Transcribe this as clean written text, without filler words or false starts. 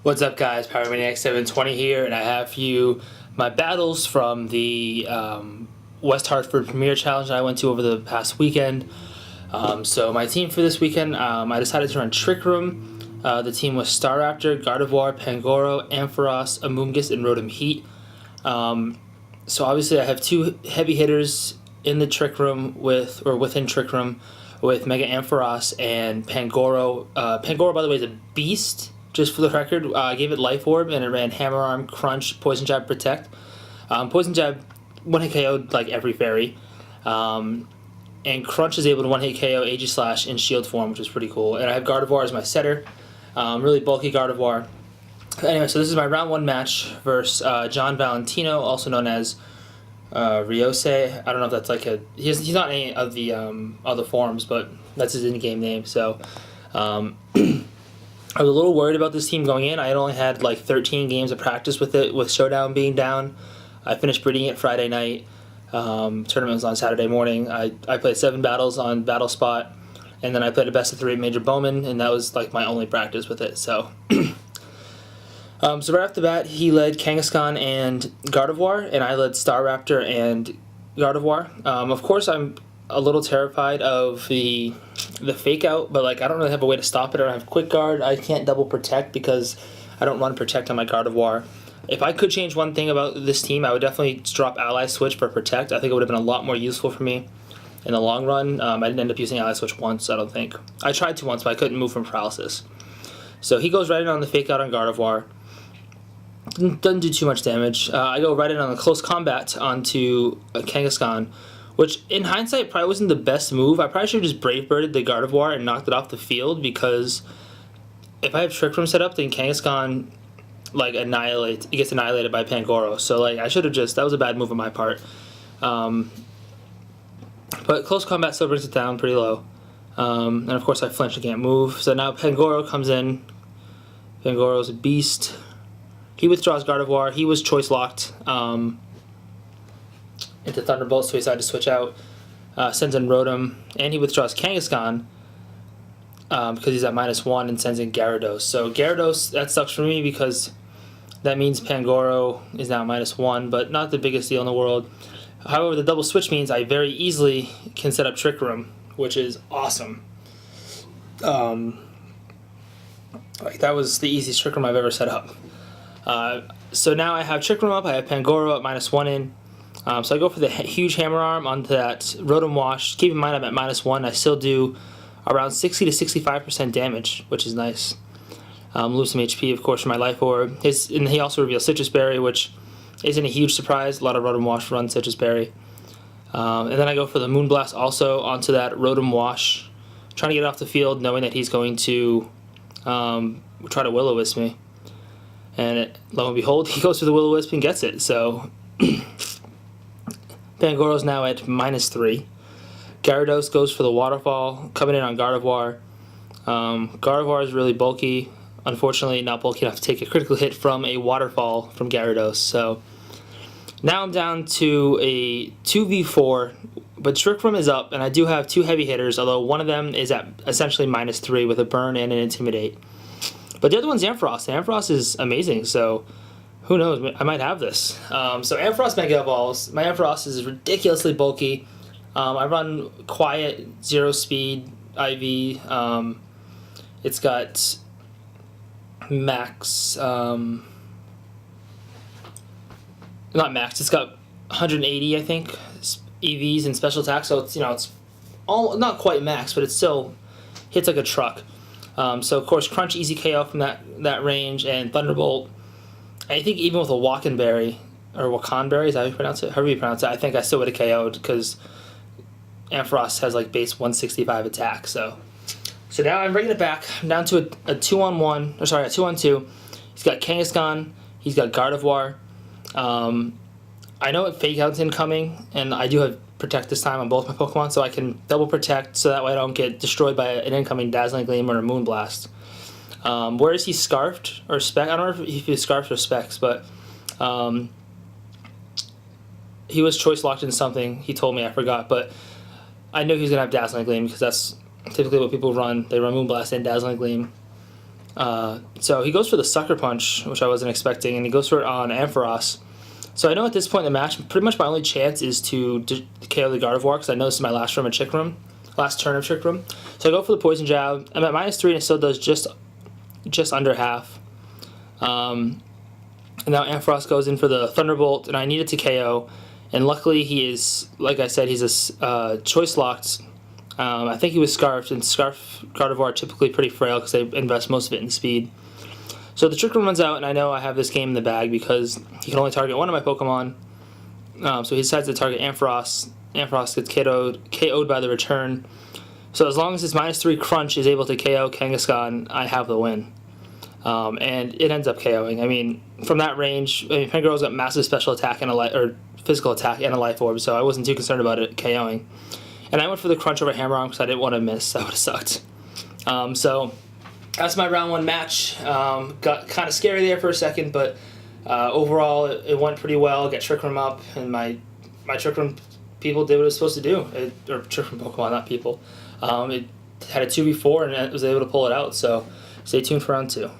What's up, guys? Pyromaniac 720 here, and I have for you my battles from the West Hartford Premier Challenge that I went to over the past weekend. So my team for this weekend, I decided to run Trick Room. The team was Star Raptor, Gardevoir, Pangoro, Ampharos, Amoonguss, and Rotom Heat. So obviously I have two heavy hitters in the Trick Room within Trick Room with Mega Ampharos and Pangoro. Pangoro, by the way, is a beast. Just for the record, I gave it Life Orb, and it ran Hammer Arm, Crunch, Poison Jab, Protect. Poison Jab one-hit KO'd like every fairy. And Crunch is able to one-hit KO Aegislash in shield form, which is pretty cool. And I have Gardevoir as my setter. Really bulky Gardevoir. Anyway, so this is my round one match versus John Valentino, also known as Ryose. I don't know if that's like he's not any of the other forms, but that's his in-game name. So I was a little worried about this team going in. I had only had like 13 games of practice with it, with Showdown being down. I finished breeding it Friday night. Tournament was on Saturday morning. I played 7 battles on Battle Spot, and then I played a best of 3 at Major Bowman, and that was like my only practice with it. So, so right off the bat, he led Kangaskhan and Gardevoir, and I led Star Raptor and Gardevoir. Of course, I'm a little terrified of the fake out, but like I don't really have a way to stop it. I don't have quick guard. I can't double protect because I don't run protect on my Gardevoir. If I could change one thing about this team, I would definitely drop ally switch for protect. I think it would have been a lot more useful for me in the long run. I didn't end up using ally switch once, I don't think. I tried to once, but I couldn't move from paralysis. So he goes right in on the fake out on Gardevoir. Doesn't do too much damage. I go right in on the close combat onto Kangaskhan, which in hindsight probably wasn't the best move. I probably should have just Brave Birded the Gardevoir and knocked it off the field, because if I have Trick Room set up, then Kangaskhan like it gets annihilated by Pangoro. So like I should have that was a bad move on my part. But close combat still brings it down pretty low. And of course I flinch and can't move. So now Pangoro comes in. Pangoro's a beast. He withdraws Gardevoir. He was choice locked into Thunderbolt, so he decided to switch out. Sends in Rotom, and he withdraws Kangaskhan because he's at -1 and sends in Gyarados. So Gyarados, that sucks for me because that means Pangoro is now -1, but not the biggest deal in the world. However, the double switch means I very easily can set up Trick Room, which is awesome. Like that was the easiest Trick Room I've ever set up. So now I have Trick Room up, I have Pangoro at -1 in. So I go for the huge Hammer Arm onto that Rotom Wash. Keep in mind I'm at -1. I still do around 60 to 65% damage, which is nice. Lose some HP, of course, from my Life Orb. And he also reveals Citrus Berry, which isn't a huge surprise. A lot of Rotom Wash run Citrus Berry. And then I go for the Moonblast also onto that Rotom Wash, trying to get it off the field, knowing that he's going to try to Will-O-Wisp me. And lo and behold, he goes for the Will-O-Wisp and gets it. So Pangoro's now at -3. Gyarados goes for the Waterfall, coming in on Gardevoir. Gardevoir is really bulky. Unfortunately, not bulky enough to take a critical hit from a Waterfall from Gyarados. So now I'm down to a 2v4, but Trick Room is up, and I do have 2 heavy hitters, although one of them is at essentially -3 with a Burn and an Intimidate. But the other one's Ampharos. Ampharos is amazing, so who knows? I might have this. So Ampharos Mega Evolves. My Ampharos is ridiculously bulky. I run Quiet, 0 speed, IV. It's got max, not max, it's got 180, I think, EVs and special attacks, so it's, it's all, not quite max, but it still hits like a truck. So of course Crunch, easy KO from that range, and Thunderbolt, I think even with a Wakanberry, or Wakanberry, is that how you pronounce it? However you pronounce it, I think I still would have KO'd, because Ampharos has like base 165 attack, so now I'm bringing it back. I'm down to a 2-on-1, or sorry, a 2-on-2. He's got Kangaskhan, he's got Gardevoir. I know it Fake Out's incoming, and I do have Protect this time on both my Pokemon, so I can double Protect so that way I don't get destroyed by an incoming Dazzling Gleam or a Moonblast. Where is he Scarfed or Spec? I don't know if he's Scarfed or Specs, but he was choice locked in something. He told me, I forgot, but I knew he was going to have Dazzling Gleam because that's typically what people run. They run Moonblast and Dazzling Gleam. So he goes for the Sucker Punch, which I wasn't expecting, and he goes for it on Ampharos. So I know at this point in the match, pretty much my only chance is to KO the Gardevoir, because I know this is my last turn of Trick Room. So I go for the Poison Jab. I'm at -3, and it still does just under half. And now Ampharos goes in for the Thunderbolt, and I need it to KO. And luckily he is, like I said, he's a choice locked. I think he was Scarfed, and Scarf Gardevoir are typically pretty frail because they invest most of it in speed. So the Trick Room runs out, and I know I have this game in the bag because he can only target one of my Pokemon. So he decides to target Ampharos. Ampharos gets KO'd by the return. So as long as his -3 Crunch is able to KO Kangaskhan, I have the win. And it ends up KOing. I mean, from that range, Fangirl's got massive special attack and or physical attack and a Life Orb, so I wasn't too concerned about it KOing. And I went for the Crunch over Hammer-On because I didn't want to miss. That would have sucked. So that's my round 1 match. Got kind of scary there for a second, but overall it went pretty well. Got Trick Room up, and my Trick Room people did what it was supposed to do. Or Trick Room Pokemon, not people. It had a 2v4, and it was able to pull it out. So stay tuned for round 2.